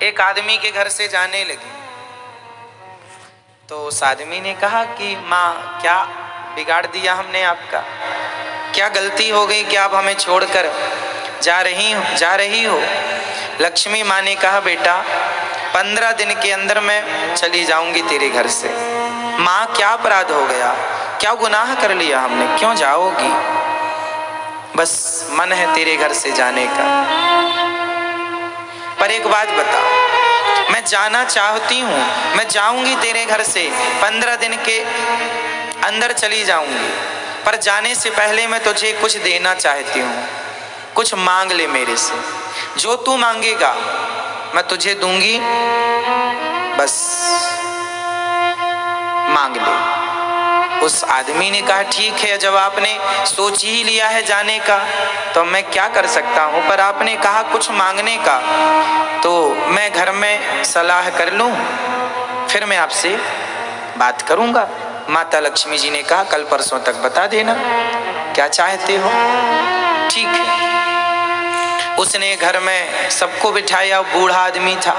एक आदमी के घर से जाने लगी। तो उस आदमी ने कहा कि माँ क्या बिगाड़ दिया हमने आपका, क्या गलती हो गई कि आप हमें छोड़कर जा रही हो। लक्ष्मी माँ ने कहा बेटा 15 दिन के अंदर मैं चली जाऊंगी तेरे घर से। माँ क्या अपराध हो गया, क्या गुनाह कर लिया हमने, क्यों जाओगी, बस मन है तेरे घर से जाने का। पर एक बात बता, मैं जाना चाहती हूँ, मैं जाऊंगी तेरे घर से, 15 दिन के अंदर चली जाऊंगी, पर जाने से पहले मैं तुझे कुछ देना चाहती हूँ, कुछ मांग ले मेरे से, जो तू मांगेगा मैं तुझे दूंगी, बस मांग ले। उस आदमी ने कहा ठीक है, जब आपने सोच ही लिया है जाने का तो मैं क्या कर सकता हूँ, पर आपने कहा कुछ मांगने का तो मैं घर में सलाह कर लूँ, फिर मैं आपसे बात करूँगा। माता लक्ष्मी जी ने कहा कल परसों तक बता देना क्या चाहते हो। ठीक है। उसने घर में सबको बिठाया, बूढ़ा आदमी था,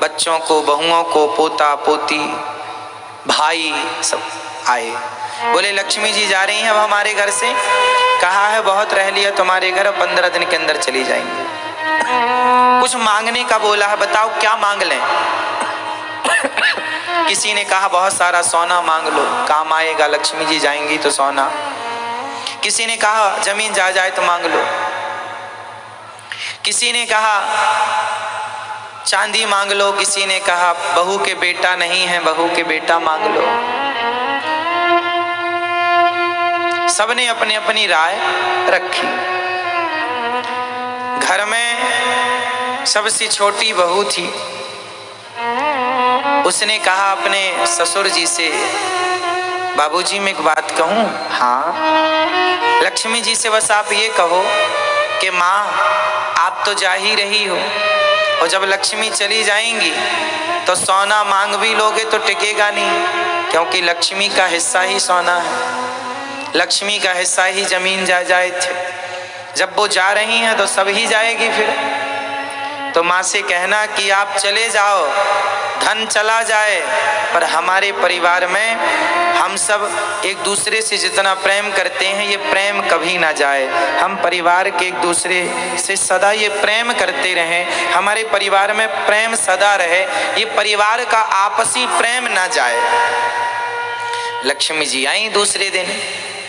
बच्चों को, बहुओं को, पोता पोती, भाई सब आए। बोले लक्ष्मी जी जा रही हैं अब हमारे घर से, कहा है बहुत रह लिया तुम्हारे घर, 15 दिन के अंदर चली जाएंगे। कुछ मांगने का बोला है, बताओ क्या मांग लें। किसी ने कहा बहुत सारा सोना मांग लो, काम आएगा, लक्ष्मी जी जाएंगी तो सोना। किसी ने कहा जमीन जाए तो मांग लो। किसी ने कहा चांदी मांग लो। किसी ने कहा बहू के बेटा नहीं है, बहू के बेटा मांग लो। सबने अपनी अपनी राय रखी। घर में सबसे छोटी बहू थी, उसने कहा अपने ससुर जी से बाबूजी मैं एक बात कहूं। हाँ। लक्ष्मी जी से बस आप ये कहो कि माँ आप तो जा ही रही हो, और जब लक्ष्मी चली जाएंगी तो सोना मांग भी लोगे तो टिकेगा नहीं, क्योंकि लक्ष्मी का हिस्सा ही सोना है, लक्ष्मी का हिस्सा ही जमीन जायदाद थे। जब वो जा रही हैं तो सब ही जाएगी फिर। तो माँ से कहना कि आप चले जाओ, धन चला जाए, पर हमारे परिवार में हम सब एक दूसरे से जितना प्रेम करते हैं ये प्रेम कभी ना जाए। हम परिवार के एक दूसरे से सदा ये प्रेम करते रहें, हमारे परिवार में प्रेम सदा रहे, ये परिवार का आपसी प्रेम ना जाए। लक्ष्मी जी आई दूसरे दिन।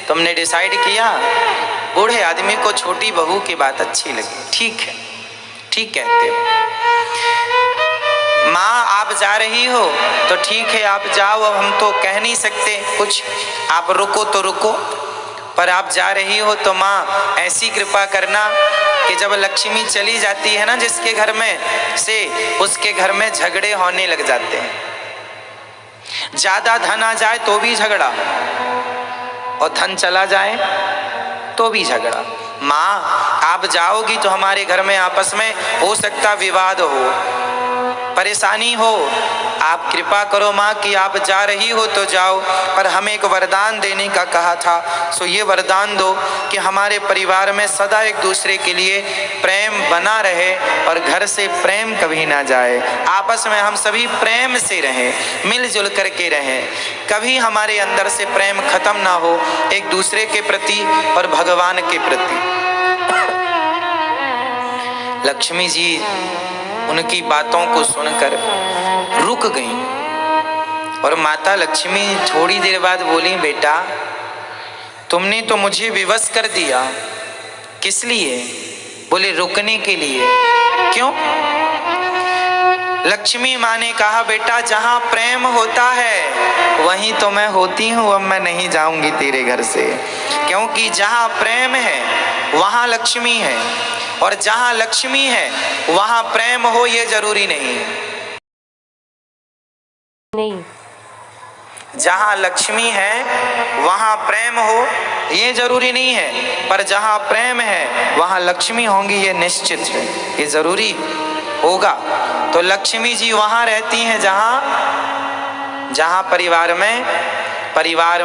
तुमने डिसाइड किया। बूढ़े आदमी को छोटी बहू की बात अच्छी लगी। ठीक है, ठीक कहते हो माँ, आप जा रही हो तो ठीक है आप जाओ, अब हम तो कह नहीं सकते कुछ, आप रुको तो रुको, पर आप जा रही हो तो माँ ऐसी कृपा करना कि जब लक्ष्मी चली जाती है ना जिसके घर में से, उसके घर में झगड़े होने लग जाते हैं। ज्यादा धन आ जाए तो भी झगड़ा, और धन चला जाए तो भी झगड़ा। माँ आप जाओगी तो हमारे घर में आपस में हो सकता विवाद हो, परेशानी हो, आप कृपा करो माँ कि आप जा रही हो तो जाओ, पर हमें एक वरदान देने का कहा था, सो ये वरदान दो कि हमारे परिवार में सदा एक दूसरे के लिए प्रेम बना रहे और घर से प्रेम कभी ना जाए, आपस में हम सभी प्रेम से रहें, मिलजुल करके रहें, कभी हमारे अंदर से प्रेम खत्म ना हो एक दूसरे के प्रति और भगवान के प्रति। लक्ष्मी जी उनकी बातों को सुनकर रुक गईं, और माता लक्ष्मी थोड़ी देर बाद बोली बेटा तुमने तो मुझे विवश कर दिया। किस लिए? बोले रुकने के लिए। क्यों? लक्ष्मी माँ ने कहा बेटा जहाँ प्रेम होता है वहीं तो मैं होती हूँ, अब मैं नहीं जाऊंगी तेरे घर से, क्योंकि जहाँ प्रेम है वहाँ लक्ष्मी है, और जहाँ लक्ष्मी है वहाँ प्रेम हो ये जरूरी नहीं। जहाँ लक्ष्मी है वहाँ प्रेम हो ये जरूरी नहीं है, पर जहाँ प्रेम है वहाँ लक्ष्मी होंगी ये निश्चित है, ये जरूरी होगा। तो लक्ष्मी जी वहाँ रहती हैं जहाँ परिवार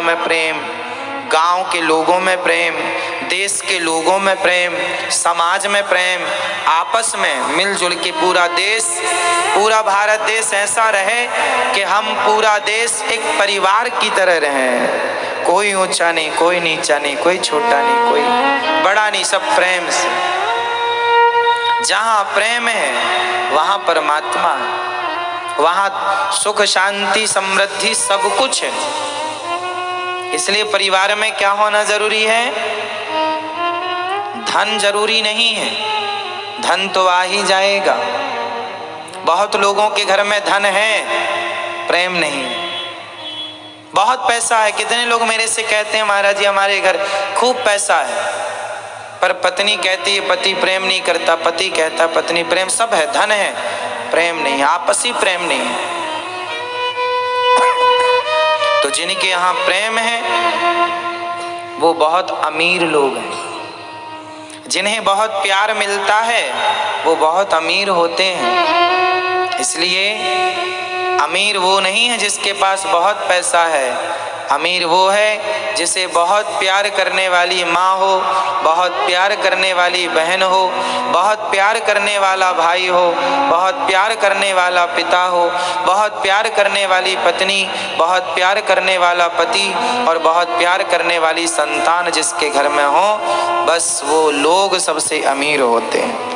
में प्रेम, गांव के लोगों में प्रेम, देश के लोगों में प्रेम, समाज में प्रेम, आपस में मिलजुल के पूरा देश, पूरा भारत देश ऐसा रहे कि हम पूरा देश एक परिवार की तरह रहें। कोई ऊंचा नहीं, कोई नीचा नहीं, कोई छोटा नहीं, कोई बड़ा नहीं, सब प्रेम से। जहाँ प्रेम है वहाँ परमात्मा है, वहाँ सुख शांति समृद्धि सब कुछ है। इसलिए परिवार में क्या होना जरूरी है? धन जरूरी नहीं है, धन तो आ ही जाएगा। बहुत लोगों के घर में धन है, प्रेम नहीं। बहुत पैसा है, कितने लोग मेरे से कहते हैं महाराज जी हमारे घर खूब पैसा है, पर पत्नी कहती है पति प्रेम नहीं करता, पति कहता पत्नी प्रेम, सब है, धन है, प्रेम नहीं, आपसी प्रेम नहीं है। तो जिनके यहाँ प्रेम है वो बहुत अमीर लोग हैं, जिन्हें बहुत प्यार मिलता है वो बहुत अमीर होते हैं। इसलिए अमीर वो नहीं है जिसके पास बहुत पैसा है, अमीर वो है जिसे बहुत प्यार करने वाली माँ हो, बहुत प्यार करने वाली बहन हो, बहुत प्यार करने वाला भाई हो, बहुत प्यार करने वाला पिता हो, बहुत प्यार करने वाली पत्नी, बहुत प्यार करने वाला पति और बहुत प्यार करने वाली संतान जिसके घर में हो, बस वो लोग सबसे अमीर होते हैं।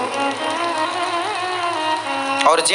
और